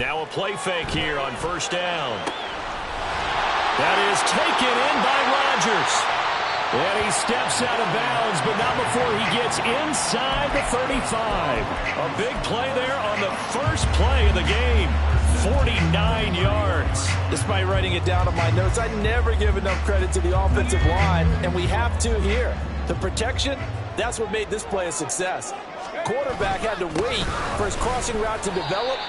Now a play fake here on first down. That is taken in by Rodgers. And he steps out of bounds, but not before he gets inside the 35. A big play there on the first play of the game. 49 yards. Despite writing it down on my notes, I never give enough credit to the offensive line, and we have to here. The protection, that's what made this play a success. Quarterback had to wait for his crossing route to develop,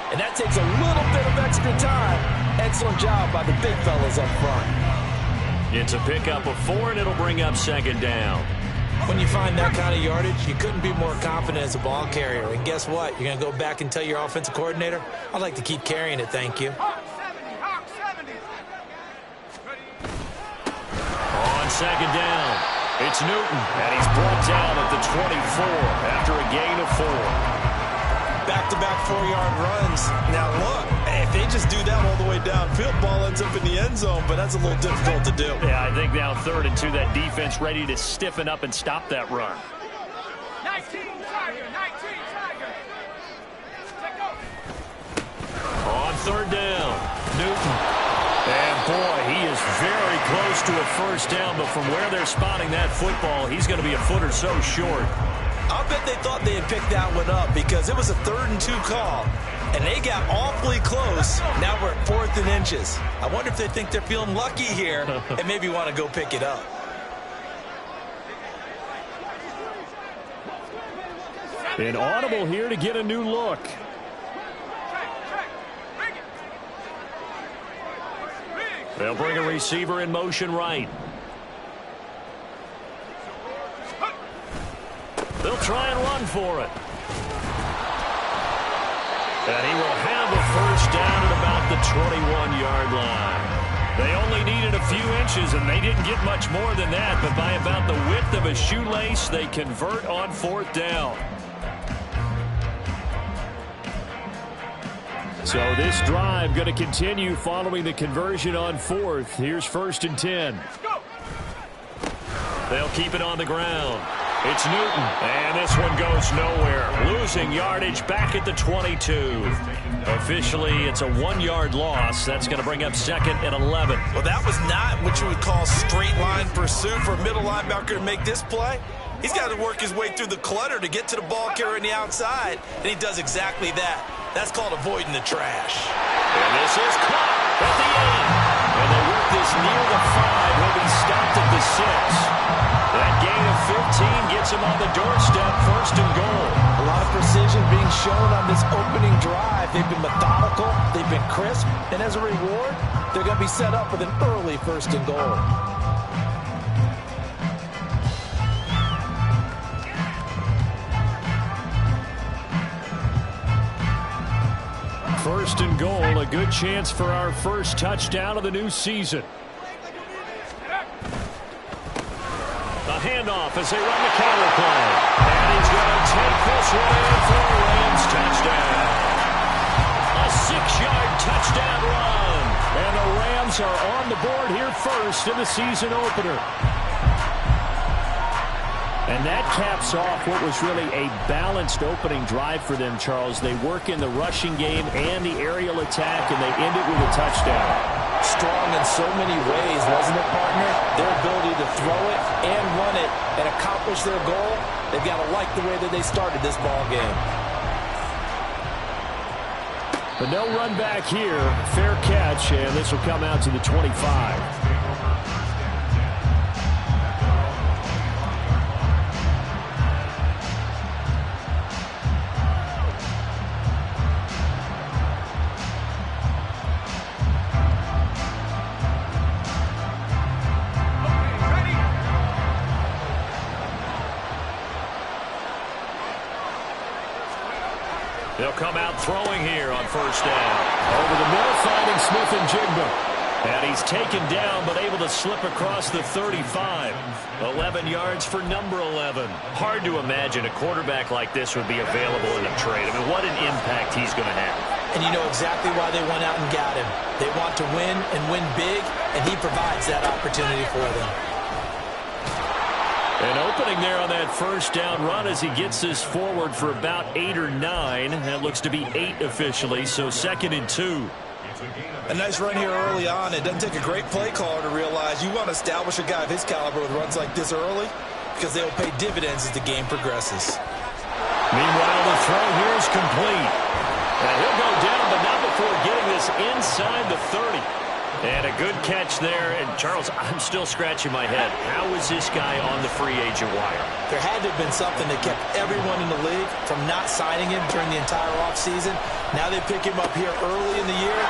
and that takes a little bit of extra time. Excellent job by the big fellas up front. It's a pickup of 4, and it'll bring up second down. When you find that kind of yardage, you couldn't be more confident as a ball carrier. And guess what? You're going to go back and tell your offensive coordinator, I'd like to keep carrying it, thank you. On second down, it's Newton, and he's brought down at the 24 after a gain of 4. Back-to-back 4-yard runs. Now look, if they just do that all the way downfield, ball ends up in the end zone, but that's a little difficult to do. Yeah, I think now 3rd and 2, that defense ready to stiffen up and stop that run. 19 Tiger. On 3rd down, Newton. And boy, he is very close to a first down, but from where they're spotting that football, he's going to be a foot or so short. I'll bet they thought they had picked that one up because it was a 3rd and 2 call, and they got awfully close. Now we're at 4th and inches. I wonder if they think they're feeling lucky here and maybe want to go pick it up. An audible here to get a new look. They'll bring a receiver in motion right. They'll try and run for it. And he will have a first down at about the 21-yard line. They only needed a few inches, and they didn't get much more than that. But by about the width of a shoelace, they convert on 4th down. So this drive going to continue following the conversion on 4th. Here's 1st and 10. They'll keep it on the ground. It's Newton, and this one goes nowhere. Losing yardage back at the 22. Officially, it's a 1-yard loss. That's going to bring up 2nd and 11. Well, that was not what you would call straight line pursuit for a middle linebacker to make this play. He's got to work his way through the clutter to get to the ball carrier on the outside, and he does exactly that. That's called avoiding the trash. And this is caught at the 8. And they work this near the 5. He'll be stopped at the 6. That gain of 15 gets him on the doorstep, 1st and goal. A lot of precision being shown on this opening drive. They've been methodical, they've been crisp, and as a reward, they're going to be set up with an early 1st and goal. First and goal, a good chance for our first touchdown of the new season. A handoff as they run the counter play. And he's going to take this one in for a Rams touchdown. A 6-yard touchdown run. And the Rams are on the board here first in the season opener. And that caps off what was really a balanced opening drive for them, Charles. They work in the rushing game and the aerial attack, and they end it with a touchdown. Strong in so many ways, wasn't it, partner? Their ability to throw it and run it and accomplish their goal, they've got to like the way that they started this ball game. But no run back here. Fair catch, and this will come out to the 25. They'll come out throwing here on first down. Over the middle, finding Smith-Njigba. And he's taken down, but able to slip across the 35. 11 yards for number 11. Hard to imagine a quarterback like this would be available in a trade. I mean, what an impact he's going to have. And you know exactly why they went out and got him. They want to win and win big, and he provides that opportunity for them. An opening there on that first down run as he gets this forward for about 8 or 9. That looks to be 8 officially, so 2nd and 2. A nice run here early on. It doesn't take a great play caller to realize you want to establish a guy of his caliber with runs like this early because they'll pay dividends as the game progresses. Meanwhile, the throw here is complete. And he'll go down, but not before getting this inside the 30. And a good catch there. And, Charles, I'm still scratching my head. How is this guy on the free agent wire? There had to have been something that kept everyone in the league from not signing him during the entire offseason. Now they pick him up here early in the year.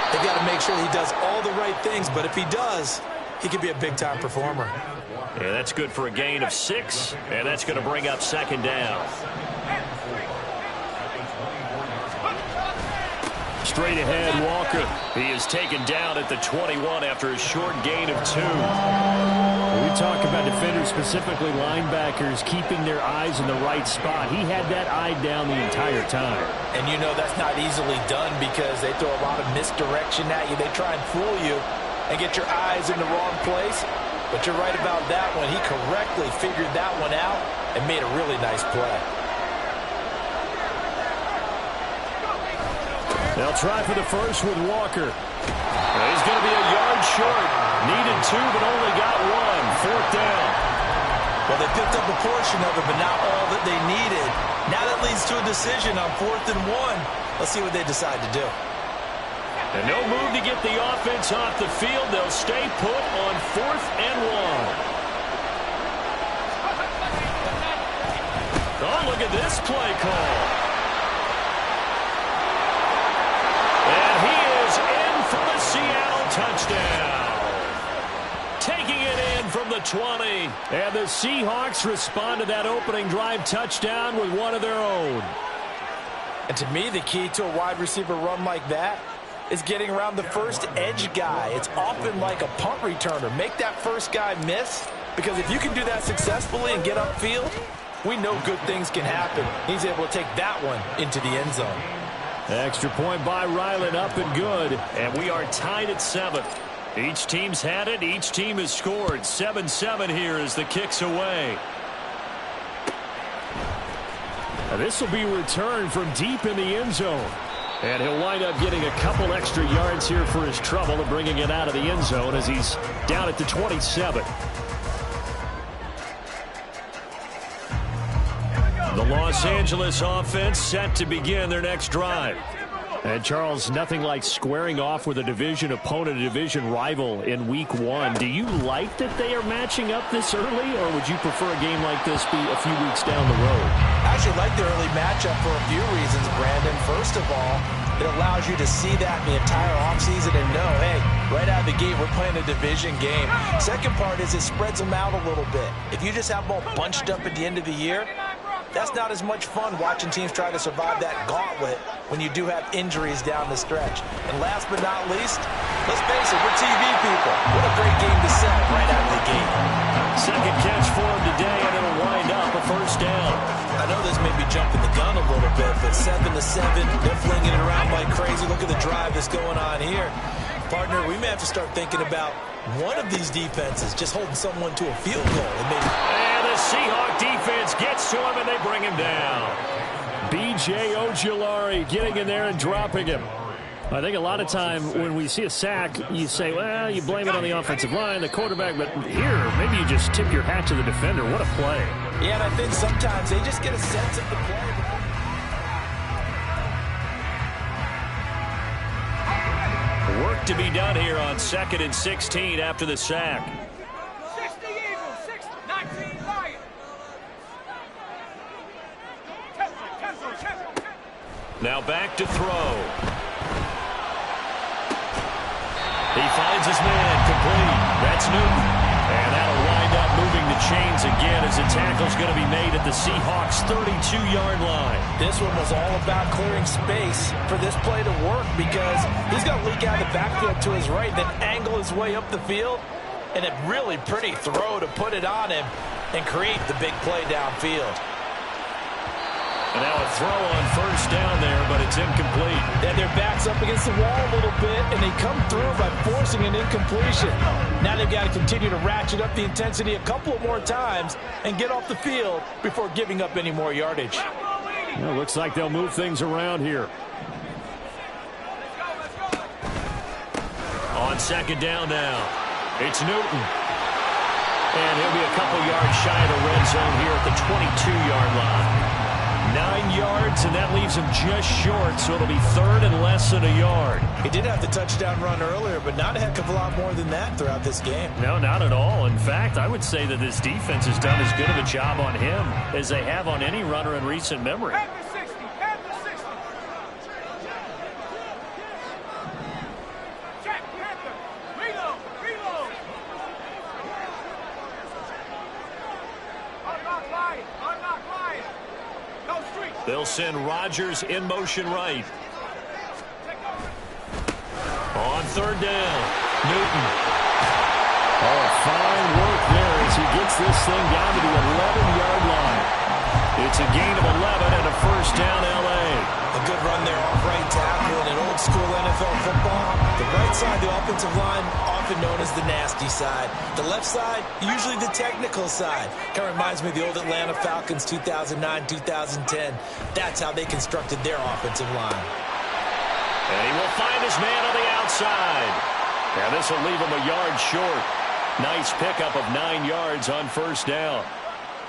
They've got to make sure he does all the right things. But if he does, he could be a big-time performer. Yeah, that's good for a gain of 6. And that's going to bring up 2nd down. Straight ahead, Walker. He is taken down at the 21 after a short gain of 2. We talk about defenders, specifically linebackers, keeping their eyes in the right spot. He had that eye down the entire time. And you know that's not easily done because they throw a lot of misdirection at you. They try and fool you and get your eyes in the wrong place. But you're right about that one. He correctly figured that one out and made a really nice play. They'll try for the first with Walker. He's going to be a yard short. Needed 2, but only got 1. 4th down. Well, they picked up a portion of it, but not all that they needed. Now that leads to a decision on 4th and 1. Let's see what they decide to do. And no move to get the offense off the field. They'll stay put on 4th and 1. Oh, look at this play call. And he is in for the Seattle touchdown. Taking it in from the 20. And the Seahawks respond to that opening drive touchdown with one of their own. And to me, the key to a wide receiver run like that is getting around the first edge guy. It's often like a punt returner. Make that first guy miss, because if you can do that successfully and get upfield, we know good things can happen. He's able to take that one into the end zone. Extra point by Ryland, up and good. And we are tied at 7. Each team's had it. Each team has scored. 7-7 here as the kick's away. Now this will be returned from deep in the end zone. And he'll wind up getting a couple extra yards here for his trouble and bringing it out of the end zone as he's down at the 27. The Los Angeles offense set to begin their next drive. And, Charles, nothing like squaring off with a division opponent, a division rival in Week 1. Do you like that they are matching up this early, or would you prefer a game like this be a few weeks down the road? I actually like the early matchup for a few reasons, Brandon. First of all, it allows you to see that the entire offseason and know, hey, right out of the gate, we're playing a division game. Second part is it spreads them out a little bit. If you just have them all bunched up at the end of the year, that's not as much fun watching teams try to survive that gauntlet when you do have injuries down the stretch. And last but not least, let's face it, we're TV people. What a great game to sell right out of the gate. Second catch for him today, and it'll wind up a first down. I know this may be jumping the gun a little bit, but 7-7, they're flinging it around like crazy. Look at the drive that's going on here. Partner, we may have to start thinking about one of these defenses just holding someone to a field goal. And the Seahawk defense gets to him, and they bring him down. B.J. Ojulari getting in there and dropping him. I think a lot of time when we see a sack, you say, well, you blame it on the offensive line, the quarterback, but here, maybe you just tip your hat to the defender. What a play. Yeah, and I think sometimes they just get a sense of the play. Work to be done here on 2nd and 16 after the sack. 60 Eagles, 19 Lions. Now back to throw. He finds his man, complete. That's Newton. And that'll wind up moving the chains again as the tackle's going to be made at the Seahawks' 32-yard line. This one was all about clearing space for this play to work because he's going to leak out of the backfield to his right, then angle his way up the field, and a really pretty throw to put it on him and create the big play downfield. And now a throw on first down there, but it's incomplete. And their back's up against the wall a little bit, and they come through by forcing an incompletion. Now they've got to continue to ratchet up the intensity a couple of more times and get off the field before giving up any more yardage. Well, looks like they'll move things around here. On second down now, it's Newton. And he'll be a couple yards shy of the red zone here at the 22-yard line. 9 yards, and that leaves him just short, so it'll be third and less than a yard. He did have the touchdown run earlier, but not a heck of a lot more than that throughout this game. No, not at all. In fact, I would say that this defense has done as good of a job on him as they have on any runner in recent memory. Panther 60, Panther 60. Check, Panther. Reload, reload. Unlock line, unlock line. No street. They'll send Rodgers in motion right. On third down, Newton. Oh, fine work there as he gets this thing down to the 11-yard line. It's a gain of 11 and a first down, L.A. A good run there off right tackle in an old-school NFL football. The right side, the offensive line, often known as the nasty side. The left side, usually the technical side. Kind of reminds me of the old Atlanta Falcons 2009-2010. That's how they constructed their offensive line. And he will find his man on the outside. And this will leave him a yard short. Nice pickup of 9 yards on first down.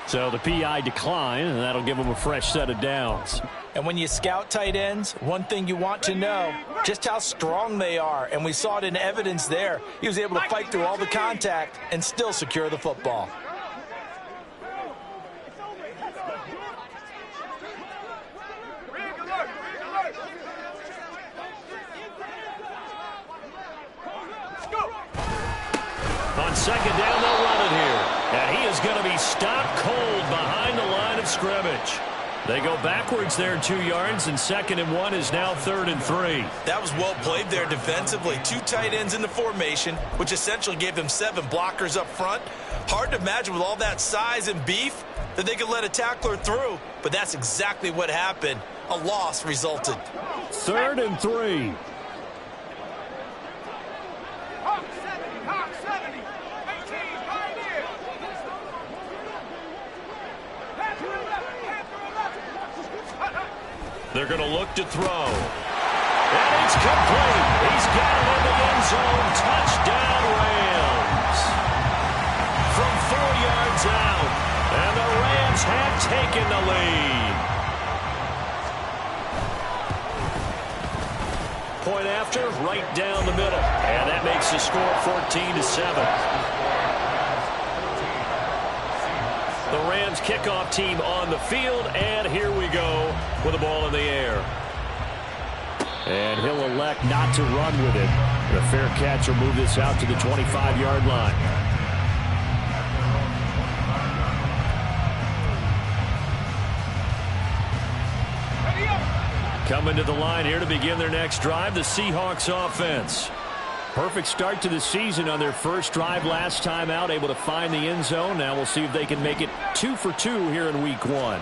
So the PI decline, and that'll give him a fresh set of downs. And when you scout tight ends, one thing you want to know, just how strong they are. And we saw it in evidence there. He was able to fight through all the contact and still secure the football. On second down, they'll run it here. And he is going to be stopped cold behind the line of scrimmage. They go backwards there 2 yards, and 2nd and 1 is now 3rd and 3. That was well played there defensively. 2 tight ends in the formation, which essentially gave them 7 blockers up front. Hard to imagine with all that size and beef that they could let a tackler through, but that's exactly what happened. A loss resulted. 3rd and 3. Hawk 70, Hawk 70. 18, Pioneer. Panther 11, Panther 11. They're going to look to throw. And it's complete. He's got it in the end zone. Touchdown, Rams. From 4 yards out. And the Rams have taken the lead. Point after, right down the middle. And that makes the score 14-7. The Rams kickoff team on the field, and here we go with the ball in the air. And he'll elect not to run with it. The fair catch will move this out to the 25-yard line. Coming to the line here to begin their next drive, the Seahawks offense. Perfect start to the season on their first drive last time out, able to find the end zone. Now we'll see if they can make it 2 for 2 here in week 1.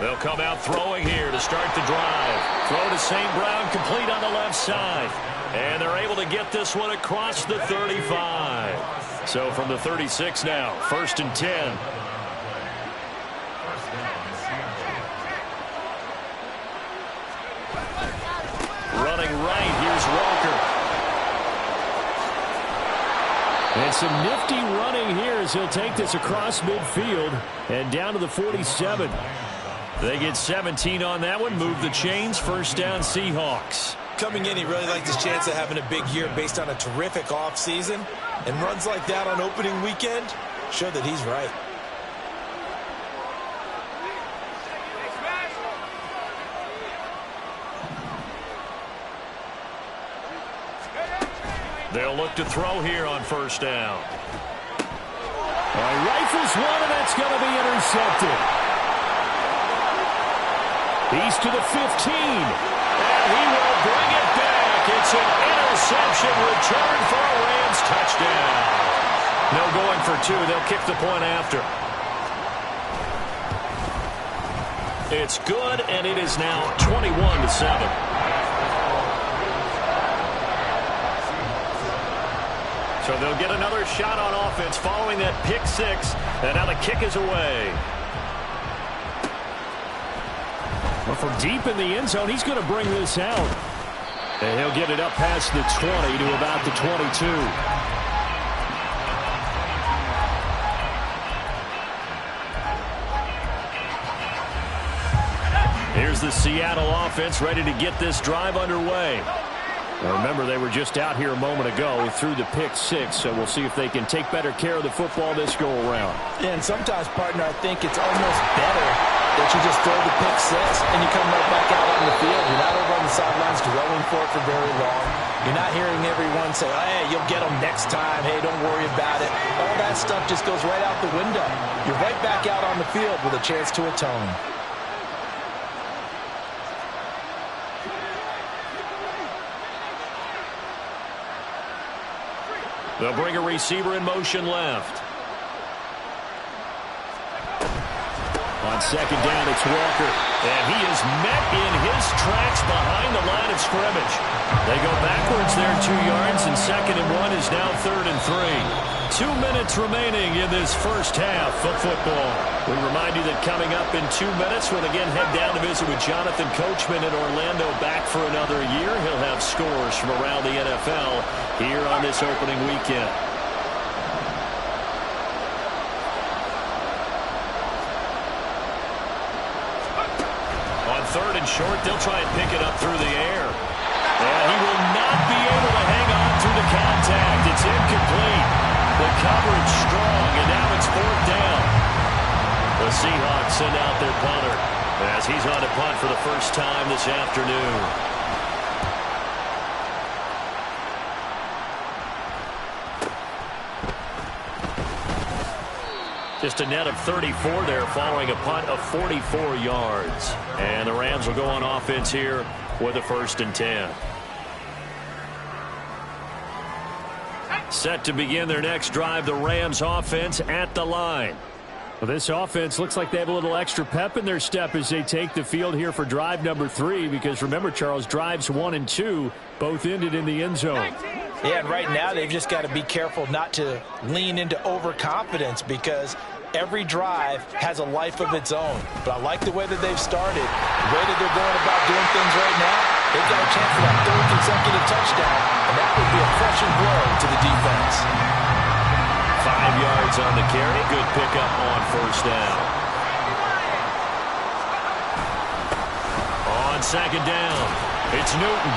They'll come out throwing here to start the drive. Throw to St. Brown, complete on the left side. And they're able to get this one across the 35. So from the 36 now, 1st and 10. Running right, here's Walker. And some nifty running here as he'll take this across midfield and down to the 47. They get 17 on that one, move the chains, first down Seahawks. Coming in, he really liked his chance of having a big year based on a terrific offseason. And runs like that on opening weekend show that he's right. They'll look to throw here on first down. Rifles one, and that's going to be intercepted. He's to the 15. And he will bring it back. It's an interception return for a Rams touchdown. No going for 2. They'll kick the point after. It's good, and it is now 21-7. So they'll get another shot on offense following that pick six, and now the kick is away. Well, from deep in the end zone, he's going to bring this out. And he'll get it up past the 20 to about the 22. Here's the Seattle offense ready to get this drive underway. Now remember, they were just out here a moment ago through the pick six, so we'll see if they can take better care of the football this go around. And sometimes, partner, I think it's almost better that you just throw the pick six and you come right back out on the field. You're not over on the sidelines dwelling for it for very long. You're not hearing everyone say, hey, you'll get them next time. Hey, don't worry about it. All that stuff just goes right out the window. You're right back out on the field with a chance to atone. They'll bring a receiver in motion left. On second down, it's Walker. And he is met in his tracks behind the line of scrimmage. They go backwards there 2 yards, and 2nd and 1 is now 3rd and 3. 2 minutes remaining in this first half of football. We remind you that coming up in 2 minutes, we'll again head down to visit with Jonathan Coachman in Orlando, back for another year. He'll have scores from around the NFL here on this opening weekend. On 3rd and short, they'll try and pick it up through the air. And he will not be able to hang on through the contact. It's incomplete. The coverage strong, and now it's 4th down. The Seahawks send out their punter as he's on to punt for the first time this afternoon. Just a net of 34 there following a punt of 44 yards. And the Rams will go on offense here with a 1st and 10. Set to begin their next drive, the Rams offense at the line. Well, this offense looks like they have a little extra pep in their step as they take the field here for drive number 3, because remember, Charles, drives 1 and 2 both ended in the end zone. Yeah, and right now they've just got to be careful not to lean into overconfidence, because every drive has a life of its own. But I like the way that they've started, the way that they're going about doing things right now. They've got a chance for that 3rd consecutive touchdown, and that would be a crushing blow to the defense. 5 yards on the carry. Good pickup on 1st down. On 2nd down, it's Newton.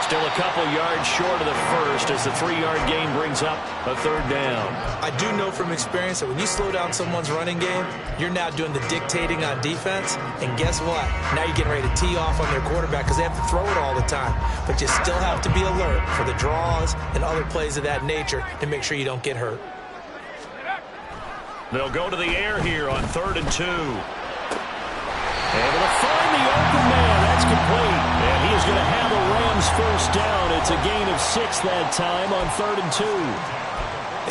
Still a couple yards short of the first as the 3-yard gain brings up a 3rd down. I do know from experience that when you slow down someone's running game, you're now doing the dictating on defense. And guess what? Now you're getting ready to tee off on their quarterback because they have to throw it all the time. But you still have to be alert for the draws and other plays of that nature to make sure you don't get hurt. They'll go to the air here on 3rd and 2. Able to find the open man. That's complete. And he is going to have a Rams 1st down. It's a gain of 6 that time on 3rd and 2.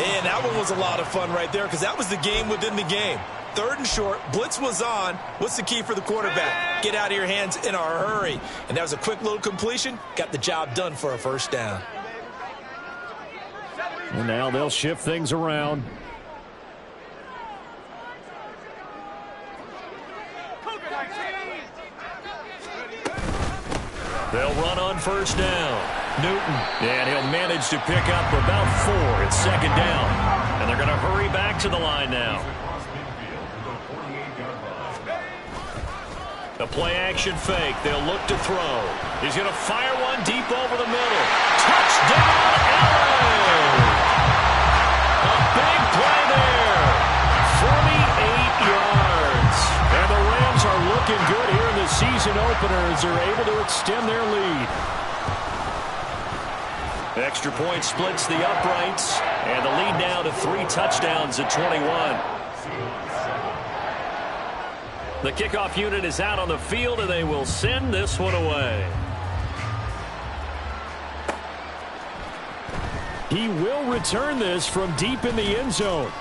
And that one was a lot of fun right there, because that was the game within the game. 3rd and short, blitz was on. What's the key for the quarterback? Get out of your hands in a hurry. And that was a quick little completion. Got the job done for a 1st down. And now they'll shift things around. They'll run on 1st down. Newton, and he'll manage to pick up about 4. It's 2nd down. And they're going to hurry back to the line now. The play-action fake. They'll look to throw. He's going to fire one deep over the middle. Touchdown, LA! A big play there. 48 yards. And the Rams are looking good here in the season opener as they're able to extend their lead. Extra point splits the uprights, and the lead now to 3 touchdowns at 21. The kickoff unit is out on the field, and they will send this one away. He will return this from deep in the end zone.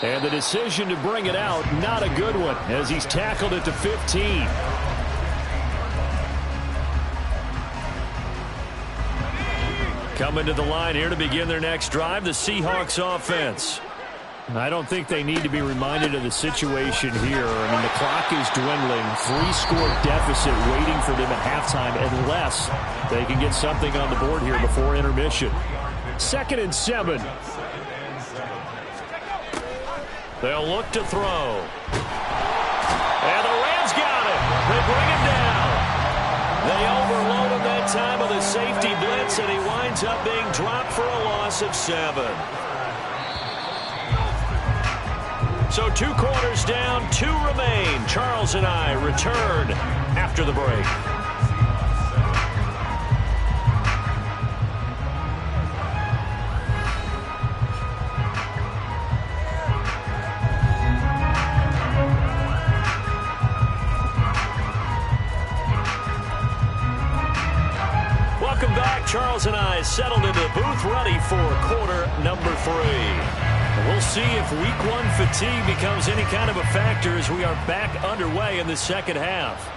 And the decision to bring it out, not a good one, as he's tackled at the 15. Coming to the line here to begin their next drive, the Seahawks offense. I don't think they need to be reminded of the situation here. I mean, the clock is dwindling. 3-score deficit waiting for them at halftime unless they can get something on the board here before intermission. 2nd and 7. They'll look to throw. And the Rams got it. They bring him down. They overload him that time with a safety blitz, and he winds up being dropped for a loss of 7. So 2 quarters down, 2 remain. Charles and I return after the break. Welcome back. Charles and I settled into the booth ready for quarter number 3. We'll see if week 1 fatigue becomes any kind of a factor as we are back underway in the second half.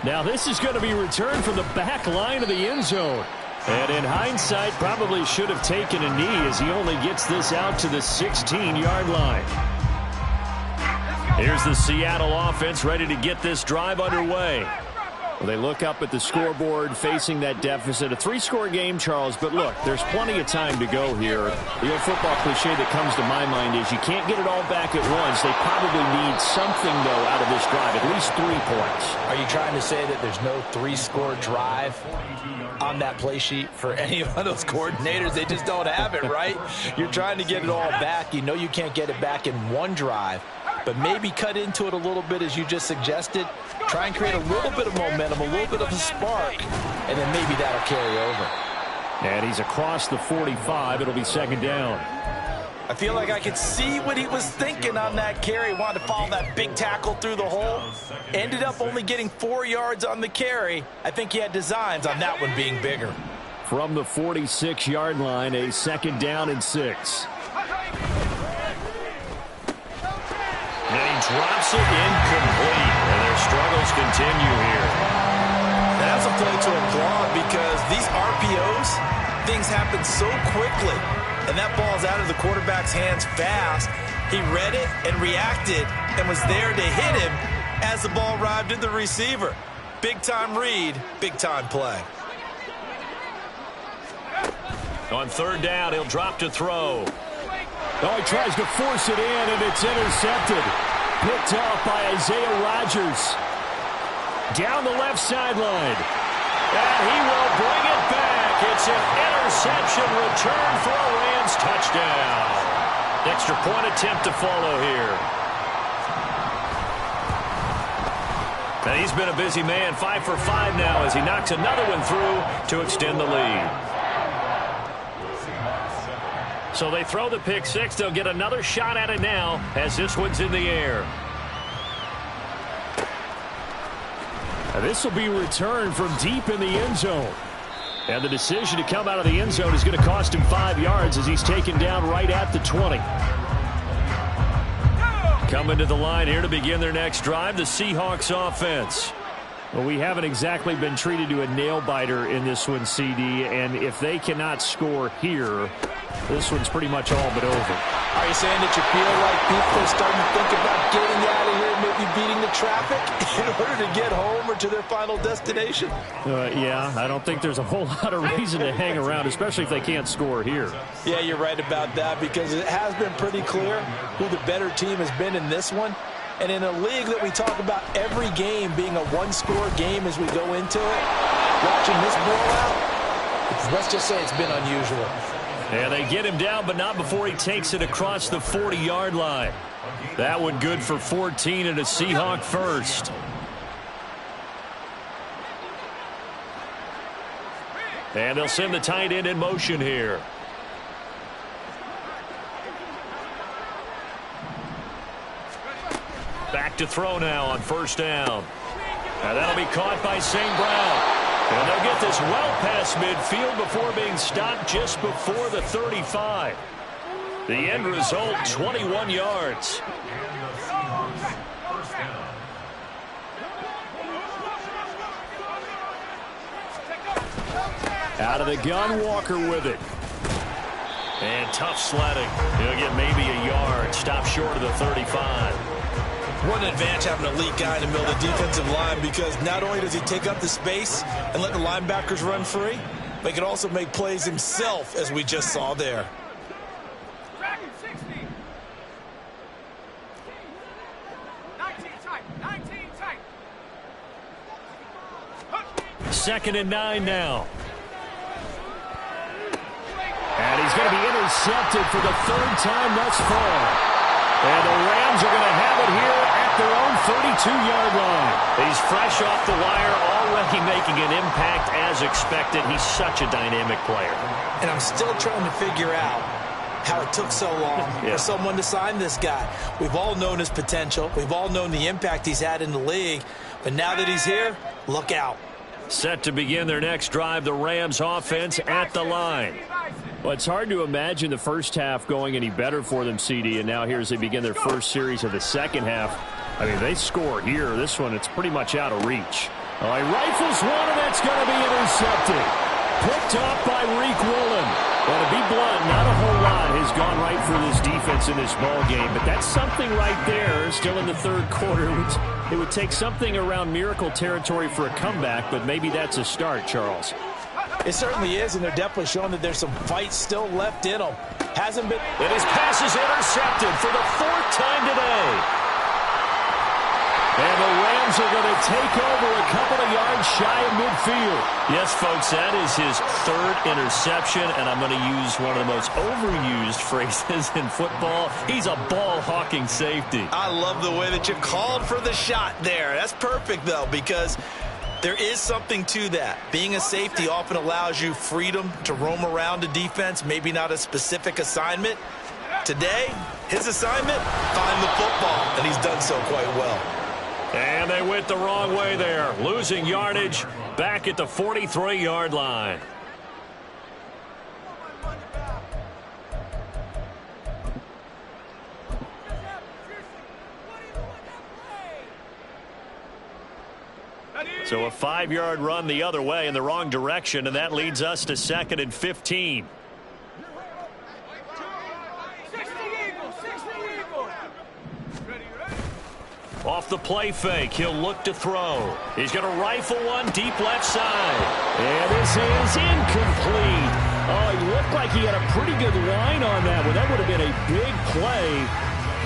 Now this is going to be returned from the back line of the end zone. And in hindsight, probably should have taken a knee as he only gets this out to the 16-yard line. Here's the Seattle offense ready to get this drive underway. Well, they look up at the scoreboard facing that deficit. A 3-score game, Charles, but look, there's plenty of time to go here. The old football cliche that comes to my mind is you can't get it all back at once. They probably need something, though, out of this drive, at least 3 points. Are you trying to say that there's no 3-score drive on that play sheet for any of those coordinators? They just don't have it, right? You're trying to get it all back. You know you can't get it back in one drive, but maybe cut into it a little bit as you just suggested. Try and create a little bit of momentum, a little bit of a spark, and then maybe that'll carry over. And he's across the 45. It'll be 2nd down. I feel like I could see what he was thinking on that carry. Wanted to follow that big tackle through the hole. Ended up only getting 4 yards on the carry. I think he had designs on that one being bigger. From the 46-yard line, a 2nd down and 6. And he drops it incomplete, and their struggles continue here. And that's a play to applaud because these RPOs, things happen so quickly. And that ball's out of the quarterback's hands fast. He read it and reacted and was there to hit him as the ball arrived at the receiver. Big-time read, big-time play. On 3rd down, he'll drop to throw. Oh, he tries to force it in, and it's intercepted. Picked off by Isaiah Rodgers. Down the left sideline. And he will bring it back. It's an interception return for a Rams touchdown. Extra point attempt to follow here. And he's been a busy man, 5 for 5 now as he knocks another one through to extend the lead. So they throw the pick 6. They'll get another shot at it now as this one's in the air. This will be returned from deep in the end zone. And the decision to come out of the end zone is going to cost him 5 yards as he's taken down right at the 20. Coming to the line here to begin their next drive, the Seahawks offense. Well, we haven't exactly been treated to a nail-biter in this one, CD, and if they cannot score here, this one's pretty much all but over. Are you saying that you feel like people are starting to think about getting out of here, maybe beating the traffic in order to get home or to their final destination? Yeah, I don't think there's a whole lot of reason to hang around, especially if they can't score here. Yeah, you're right about that because it has been pretty clear who the better team has been in this one. And in a league that we talk about every game being a one-score game as we go into it, watching this blowout, let's just say it's been unusual. And they get him down, but not before he takes it across the 40-yard line. That one good for 14 and a Seahawk first. And they'll send the tight end in motion here. Back to throw now on 1st down. And that'll be caught by St. Brown. And they'll get this well past midfield before being stopped just before the 35. The end result, 21 yards. Out of the gun, Walker with it. And tough sledding. He'll get maybe a yard. Stop short of the 35. What an advantage having an elite guy in the middle of the defensive line, because not only does he take up the space and let the linebackers run free, but he can also make plays himself, as we just saw there. Dragon 60. 19 tight. 19 tight. 2nd and 9 now. And he's going to be intercepted for the 3rd time thus far. And the Rams are going to have it here at their own 32-yard line. He's fresh off the wire, already making an impact as expected. He's such a dynamic player. And I'm still trying to figure out how it took so long for someone to sign this guy. We've all known his potential. We've all known the impact he's had in the league. But now that he's here, look out. Set to begin their next drive, the Rams offense at the line. Well, it's hard to imagine the first half going any better for them, CD, and now here as they begin their first series of the second half. I mean, they score here. This one, it's pretty much out of reach. He rifles one, and that's going to be intercepted. Picked off by Reek Woolen. Well, to be blunt, not a whole lot has gone right for this defense in this ball game, but that's something right there. Still in the 3rd quarter. It would take something around miracle territory for a comeback, but maybe that's a start, Charles. It certainly is, and they're definitely showing that there's some fight still left in them. Hasn't been. And his pass is intercepted for the 4th time today. And the Rams are going to take over a couple of yards shy of midfield. Yes, folks, that is his 3rd interception, and I'm going to use one of the most overused phrases in football. He's a ball-hawking safety. I love the way that you called for the shot there. That's perfect, though, because there is something to that. Being a safety often allows you freedom to roam around a defense, maybe not a specific assignment. Today, his assignment, find the football, and he's done so quite well. And they went the wrong way there, losing yardage back at the 43-yard line. So a 5-yard run the other way in the wrong direction, and that leads us to 2nd and 15. 60 Eagles. Off the play fake, he'll look to throw. He's going to rifle one deep left side. And this is incomplete. Oh, he looked like he had a pretty good line on that one. That would have been a big play,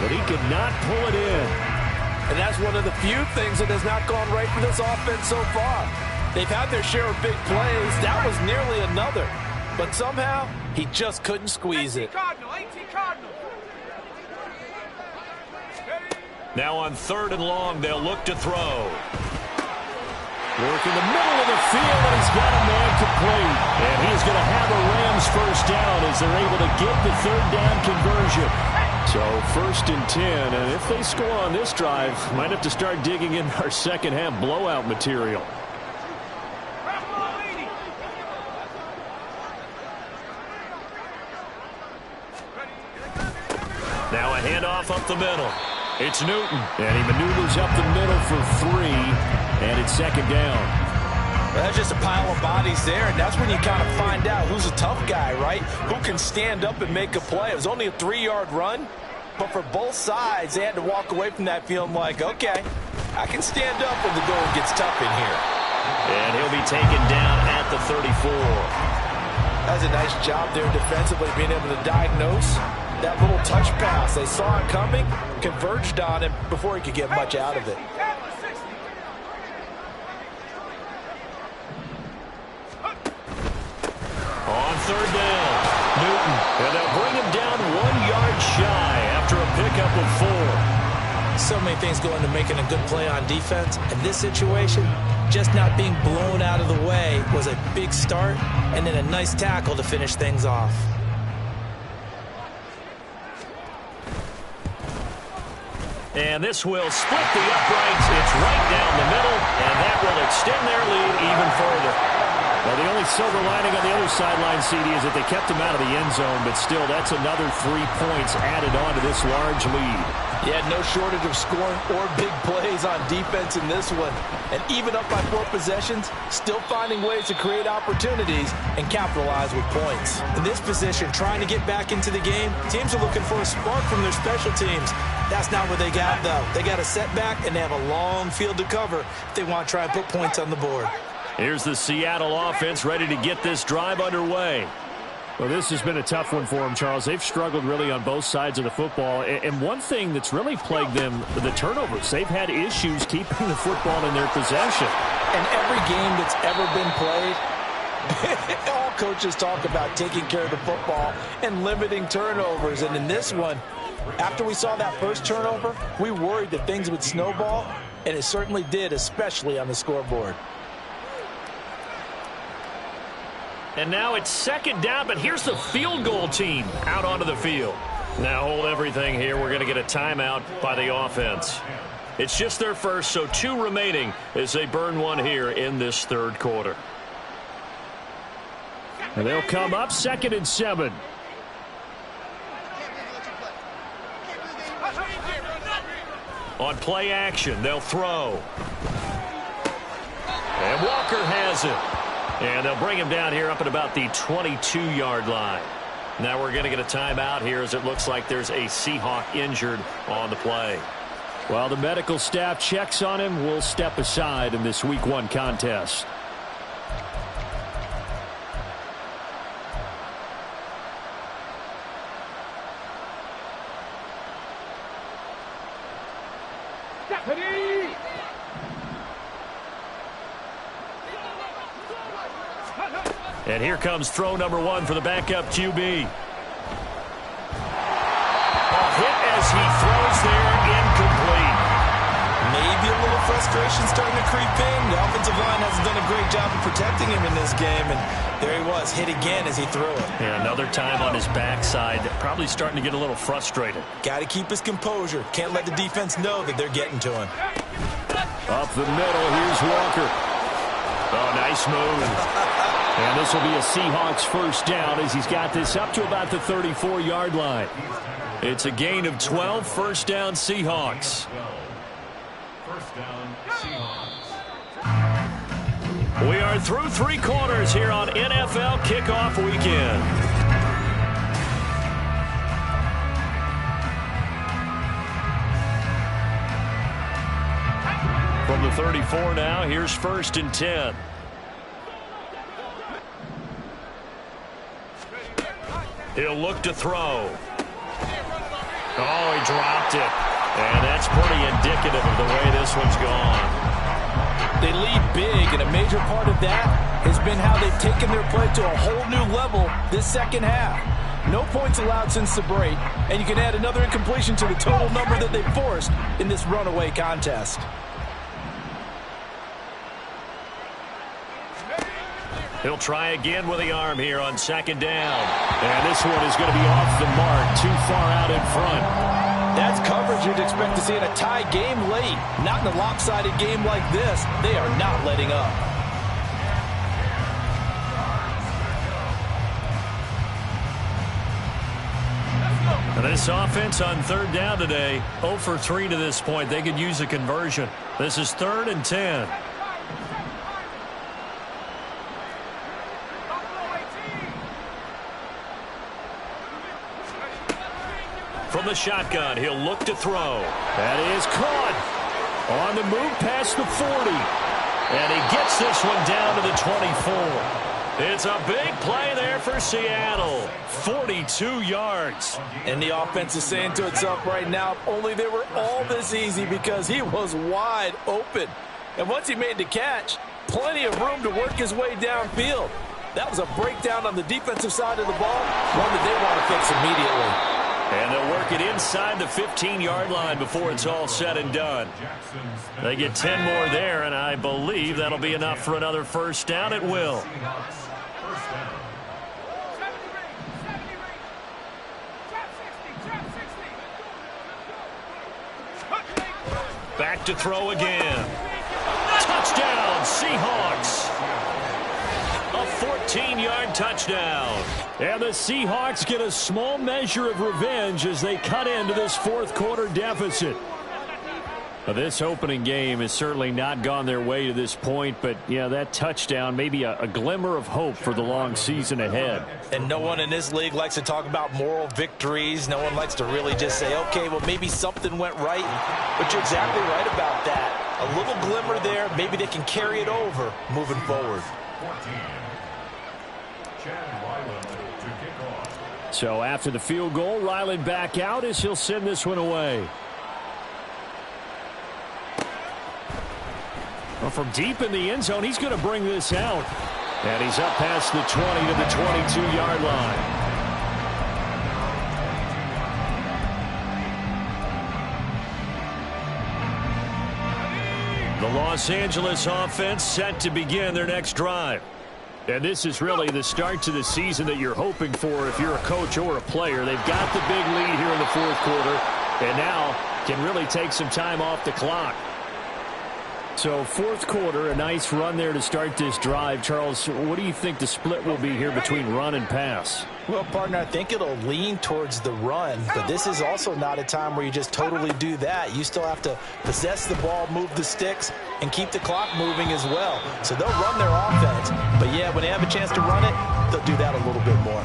but he could not pull it in. And that's one of the few things that has not gone right for this offense so far. They've had their share of big plays. That was nearly another. But somehow, he just couldn't squeeze it. 18 Cardinal. Now on 3rd and long, they'll look to throw. Work in the middle of the field, and he's got a man complete. And he's going to have a Rams first down as they're able to get the 3rd down conversion. So 1st and 10, and if they score on this drive, might have to start digging in our second half blowout material. Now a handoff up the middle. It's Newton. And he maneuvers up the middle for 3, and it's 2nd down. Well, that's just a pile of bodies there, and that's when you kind of find out who's a tough guy, right? Who can stand up and make a play. It was only a 3-yard run, but for both sides, they had to walk away from that feeling like, okay, I can stand up when the going gets tough in here. And he'll be taken down at the 34. That's a nice job there defensively, being able to diagnose that little touch pass. They saw it coming, converged on him before he could get much out of it. On 3rd down, Newton. And they'll bring him down 1 yard shy after a pickup of 4. So many things go into making a good play on defense. In this situation, just not being blown out of the way was a big start, and then a nice tackle to finish things off. And this will split the uprights. It's right down the middle, and that will extend their lead even further. Well, the only silver lining on the other sideline, CD, is that they kept him out of the end zone, but still, that's another 3 points added on to this large lead. Yeah, no shortage of scoring or big plays on defense in this one. And even up by 4 possessions, still finding ways to create opportunities and capitalize with points. In this position, trying to get back into the game, teams are looking for a spark from their special teams. That's not what they got, though. They got a setback, and they have a long field to cover if they want to try and put points on the board. Here's the Seattle offense ready to get this drive underway. Well, this has been a tough one for them, Charles. They've struggled really on both sides of the football. And one thing that's really plagued them, the turnovers. They've had issues keeping the football in their possession. And every game that's ever been played, all coaches talk about taking care of the football and limiting turnovers. And in this one, after we saw that first turnover, we worried that things would snowball, and it certainly did, especially on the scoreboard. And now it's second down, but here's the field goal team out onto the field. Now hold everything here. We're going to get a timeout by the offense. It's just their first, so 2 remaining as they burn one here in this third quarter. And they'll come up 2nd and 7. On play action, they'll throw. And Walker has it. And they'll bring him down here up at about the 22-yard line. Now we're going to get a timeout here as it looks like there's a Seahawk injured on the play. While the medical staff checks on him, we'll step aside in this Week 1 contest. And here comes throw number 1 for the backup QB. A hit as he throws there, incomplete. Maybe a little frustration starting to creep in. The offensive line hasn't done a great job of protecting him in this game, and there he was, hit again as he threw it. Yeah, another time on his backside, probably starting to get a little frustrated. Got to keep his composure. Can't let the defense know that they're getting to him. Up the middle, here's Walker. Oh, nice move. And this will be a Seahawks first down as he's got this up to about the 34-yard line. It's a gain of 12, first down Seahawks. We are through 3 quarters here on NFL Kickoff Weekend. From the 34 now, here's 1st and 10. He'll look to throw. Oh, he dropped it. And that's pretty indicative of the way this one's gone. They lead big, and a major part of that has been how they've taken their play to a whole new level this second half. No points allowed since the break, and you can add another incompletion to the total number that they forced in this runaway contest. He'll try again with the arm here on 2nd down. And this one is going to be off the mark, too far out in front. That's coverage you'd expect to see in a tie game late. Not in a lopsided game like this. They are not letting up. And this offense on 3rd down today, 0 for 3 to this point. They could use a conversion. This is 3rd and 10. From the shotgun, he'll look to throw. That is caught. On the move past the 40. And he gets this one down to the 24. It's a big play there for Seattle. 42 yards. And the offense is saying to itself right now, if only they were all this easy, because he was wide open. And once he made the catch, plenty of room to work his way downfield. That was a breakdown on the defensive side of the ball, one that they want to fix immediately. And they'll work it inside the 15-yard line before it's all said and done. They get 10 more there, and I believe that'll be enough for another first down. It will. Back to throw again. Touchdown, Seahawks. A 14-yard touchdown. And the Seahawks get a small measure of revenge as they cut into this fourth quarter deficit. This opening game has certainly not gone their way to this point, but yeah, that touchdown may be a glimmer of hope for the long season ahead. And no one in this league likes to talk about moral victories. No one likes to really just say, okay, well, maybe something went right. But you're exactly right about that. A little glimmer there. Maybe they can carry it over moving forward. So after the field goal, Ryland back out as he'll send this one away. Well, from deep in the end zone, he's going to bring this out. And he's up past the 20 to the 22-yard line. The Los Angeles offense set to begin their next drive. And this is really the start to the season that you're hoping for if you're a coach or a player. They've got the big lead here in the fourth quarter, and now can really take some time off the clock. So fourth quarter, a nice run there to start this drive. Charles, what do you think the split will be here between run and pass? Well, partner, I think it'll lean towards the run, but this is also not a time where you just totally do that. You still have to possess the ball, move the sticks, and keep the clock moving as well. So they'll run their offense, but yeah, when they have a chance to run it, they'll do that a little bit more.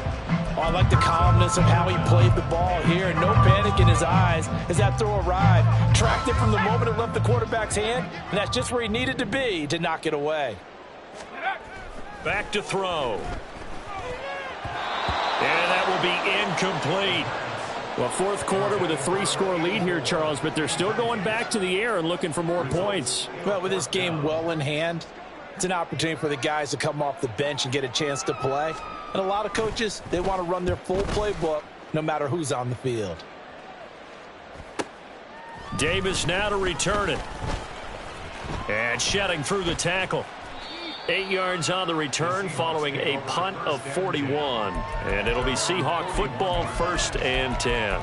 Oh, I like the calmness of how he played the ball here. No panic in his eyes as that throw arrived. Tracked it from the moment it left the quarterback's hand, and that's just where he needed to be to knock it away. Back to throw. And that will be incomplete. Well, fourth quarter with a 3-score lead here, Charles, but they're still going back to the air and looking for more points. Well, with this game well in hand, it's an opportunity for the guys to come off the bench and get a chance to play. And a lot of coaches, they want to run their full playbook no matter who's on the field. Davis now to return it. And shedding through the tackle. 8 yards on the return following a punt of 41. And it'll be Seahawk football, 1st and 10.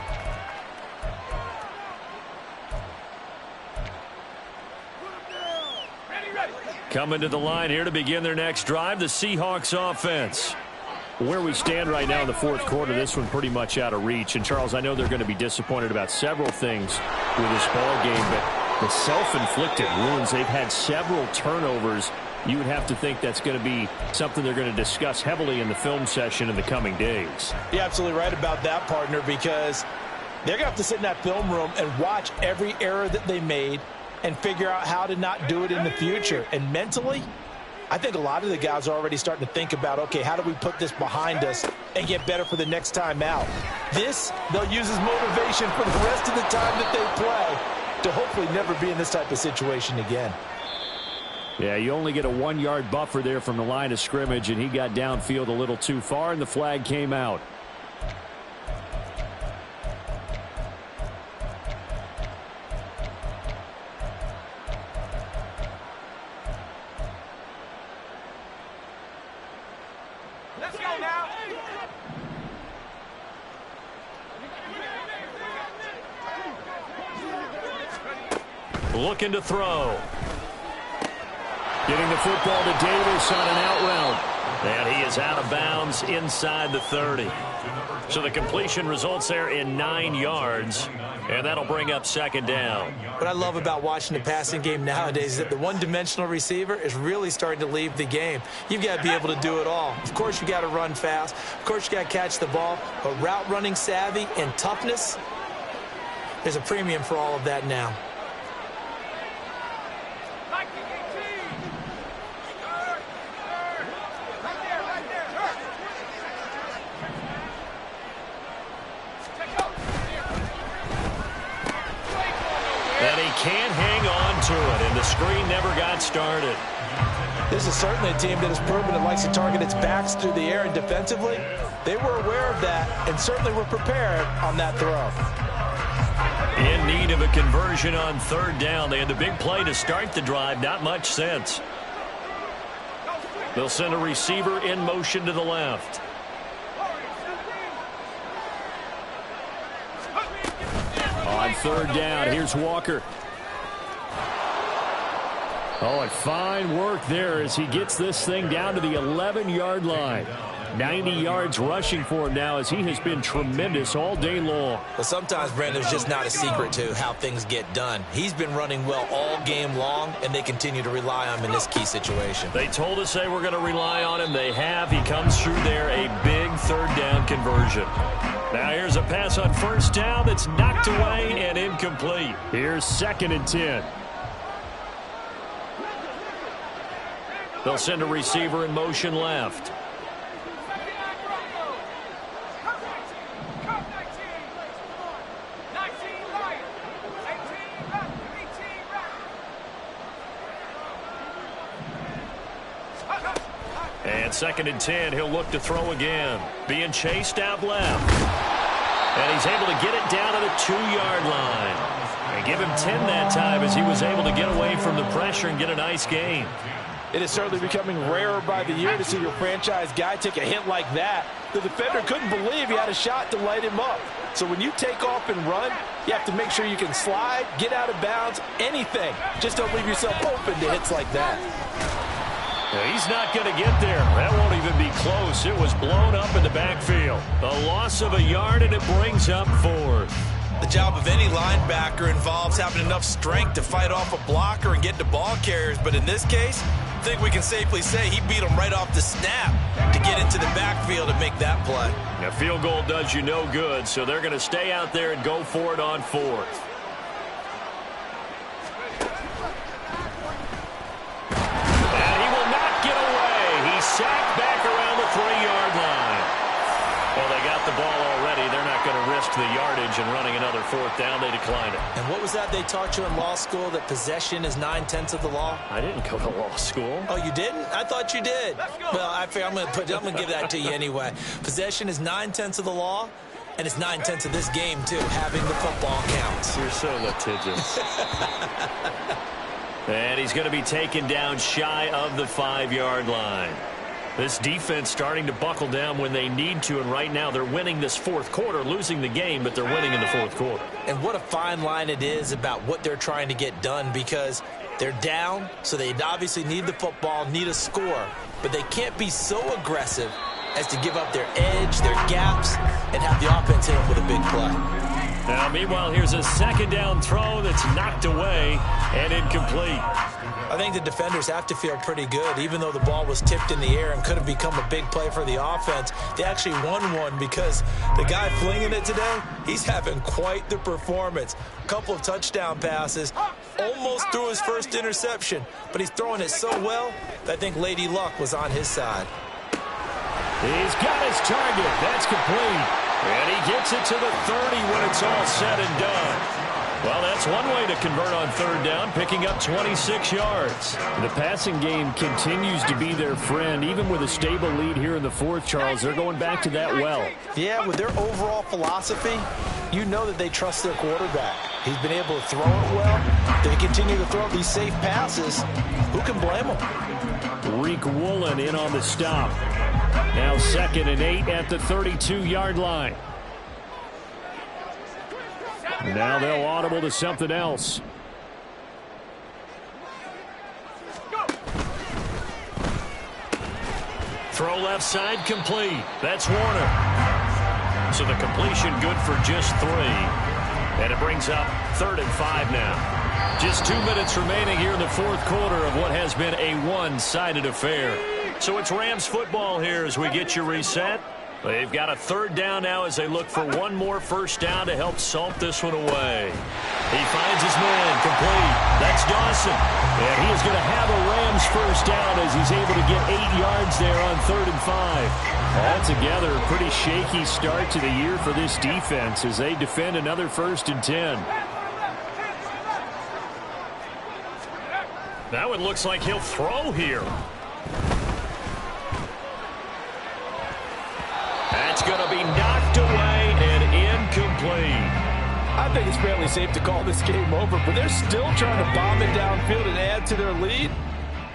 Coming to the line here to begin their next drive, the Seahawks offense. Where we stand right now in the fourth quarter, this one pretty much out of reach. And, Charles, I know they're going to be disappointed about several things with this ball game, but the self-inflicted wounds, they've had several turnovers. You would have to think that's going to be something they're going to discuss heavily in the film session in the coming days. You're absolutely right about that, partner, because they're going to have to sit in that film room and watch every error that they made and figure out how to not do it in the future. And mentally, I think a lot of the guys are already starting to think about, okay, how do we put this behind us and get better for the next time out? This, they'll use as motivation for the rest of the time that they play to hopefully never be in this type of situation again. Yeah, you only get a 1-yard buffer there from the line of scrimmage, and he got downfield a little too far, and the flag came out. Let's go now. Looking to throw. Getting the football to Davis on an out route. And he is out of bounds inside the 30. So the completion results there in 9 yards. And that'll bring up 2nd down. What I love about watching the passing game nowadays is that the one-dimensional receiver is really starting to leave the game. You've got to be able to do it all. Of course, you got to run fast. Of course, you got to catch the ball. But route running savvy and toughness, there's a premium for all of that now. And he can't hang on to it, and the screen never got started. This is certainly a team that has proven it likes to target its backs through the air, and defensively, they were aware of that and certainly were prepared on that throw. In need of a conversion on 3rd down. They had the big play to start the drive. Not much sense. They'll send a receiver in motion to the left. On 3rd down, here's Walker. Oh, and fine work there as he gets this thing down to the 11-yard line. 90 yards rushing for him now as he has been tremendous all day long. Well, sometimes, Brandon, there's just not a secret to how things get done. He's been running well all game long, and they continue to rely on him in this key situation. They told us they were going to rely on him. They have. He comes through there, a big third down conversion. Now here's a pass on first down that's knocked away and incomplete. Here's 2nd and 10. They'll send a receiver in motion left. And 2nd and 10, he'll look to throw again. Being chased out left. And he's able to get it down to the 2-yard line. And give him 10 that time as he was able to get away from the pressure and get a nice gain. It is certainly becoming rarer by the year to see your franchise guy take a hit like that. The defender couldn't believe he had a shot to light him up. So when you take off and run, you have to make sure you can slide, get out of bounds, anything. Just don't leave yourself open to hits like that. He's not going to get there. That won't even be close. It was blown up in the backfield. A loss of a yard, and it brings up 4th. The job of any linebacker involves having enough strength to fight off a blocker and get to ball carriers. But in this case, I think we can safely say he beat him right off the snap to get into the backfield and make that play. A field goal does you no good, so they're going to stay out there and go for it on 4th. Sacked back around the 3-yard line. Well, they got the ball already. They're not going to risk the yardage and running another 4th down. They declined it. And what was that they taught you in law school, that possession is 9/10 of the law? I didn't go to law school. Oh, you didn't? I thought you did. Well, I figure I'm going to give that to you anyway. Possession is 9/10 of the law, and it's 9/10 of this game, too. Having the football counts. You're so litigious. And he's going to be taken down shy of the 5-yard line. This defense starting to buckle down when they need to, and right now they're winning this 4th quarter, losing the game, but they're winning in the 4th quarter. And what a fine line it is about what they're trying to get done, because they're down, so they obviously need the football, need a score, but they can't be so aggressive as to give up their edge, their gaps, and have the offense hit them with a big play. Now, meanwhile, here's a 2nd down throw that's knocked away and incomplete. I think the defenders have to feel pretty good. Even though the ball was tipped in the air and could have become a big play for the offense, they actually won one because the guy flinging it today, he's having quite the performance. A couple of touchdown passes, almost threw his first interception, but he's throwing it so well that I think Lady Luck was on his side. He's got his target. That's complete. And he gets it to the 30 when it's all said and done. Well, that's one way to convert on 3rd down, picking up 26 yards. The passing game continues to be their friend. Even with a stable lead here in the 4th, Charles, they're going back to that well. Yeah, with their overall philosophy, you know that they trust their quarterback. He's been able to throw it well. They continue to throw these safe passes. Who can blame them? Reek Woolen in on the stop. Now 2nd and 8 at the 32-yard line. Now they'll audible to something else. Throw left side complete. That's Warner. So the completion good for just 3. And it brings up 3rd and 5 now. Just 2 minutes remaining here in the 4th quarter of what has been a one-sided affair. So it's Rams football here as we get you reset. They've got a 3rd down now as they look for one more 1st down to help salt this one away. He finds his man complete. That's Dawson. And he is going to have a Rams 1st down as he's able to get 8 yards there on 3rd and 5. Altogether, a pretty shaky start to the year for this defense as they defend another 1st and 10. Now it looks like he'll throw here. That's going to be knocked away and incomplete. I think it's fairly safe to call this game over, but they're still trying to bomb it downfield and add to their lead.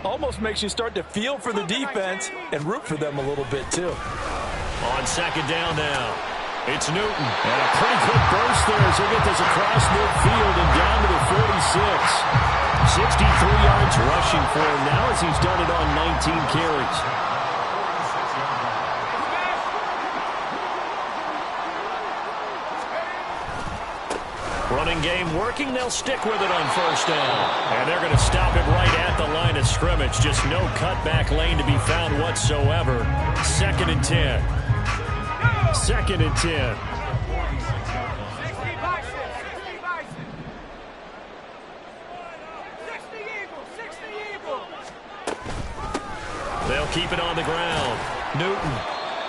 Almost makes you start to feel for the defense and root for them a little bit, too. On 2nd down now, it's Newton. And a pretty quick burst there as he'll get this across midfield and down to the 46. 6 yards rushing for him now as he's done it on 19 carries. Running game working. They'll stick with it on first down. And they're going to stop it right at the line of scrimmage. Just no cutback lane to be found whatsoever. 2nd and 10. 2nd and 10. They'll keep it on the ground. Newton.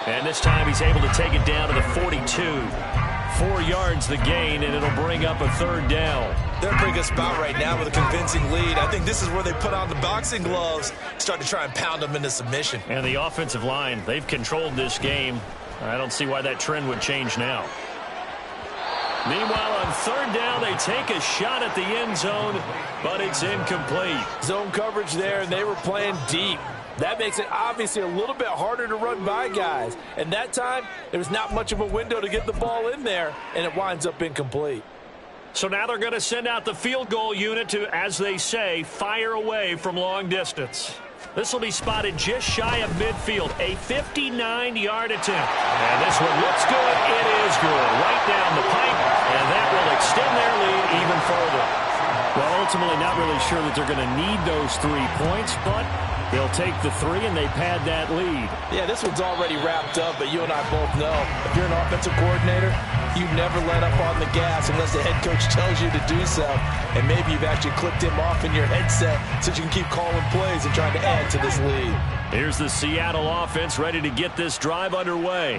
And this time he's able to take it down to the 42. 4 yards the gain, and it'll bring up a 3rd down. They're in a pretty good spot right now with a convincing lead. I think this is where they put on the boxing gloves, start to try and pound them into submission. And the offensive line, they've controlled this game. I don't see why that trend would change now. Meanwhile, on 3rd down, they take a shot at the end zone, but it's incomplete. Zone coverage there, and they were playing deep. That makes it obviously a little bit harder to run by guys. And that time, there was not much of a window to get the ball in there, and it winds up incomplete. So now they're going to send out the field goal unit to, as they say, fire away from long distance. This will be spotted just shy of midfield, a 59-yard attempt. And this one looks good. It is good. Right down the pipe, and that will extend their lead even further. Well, ultimately not really sure that they're going to need those 3 points, but they'll take the 3 and they pad that lead. Yeah, this one's already wrapped up, but you and I both know if you're an offensive coordinator, you never let up on the gas unless the head coach tells you to do so. And maybe you've actually clicked him off in your headset so you can keep calling plays and trying to add to this lead. Here's the Seattle offense ready to get this drive underway.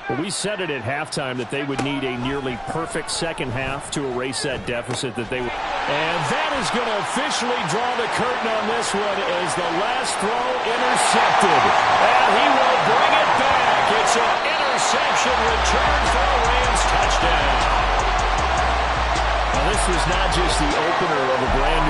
Well, we said it at halftime that they would need a nearly perfect second half to erase that deficit that they would. And that is going to officially draw the curtain on this one as the last throw intercepted. And he will bring it back. It's an interception return for a Rams touchdown. Now, this was not just the opener of a brand new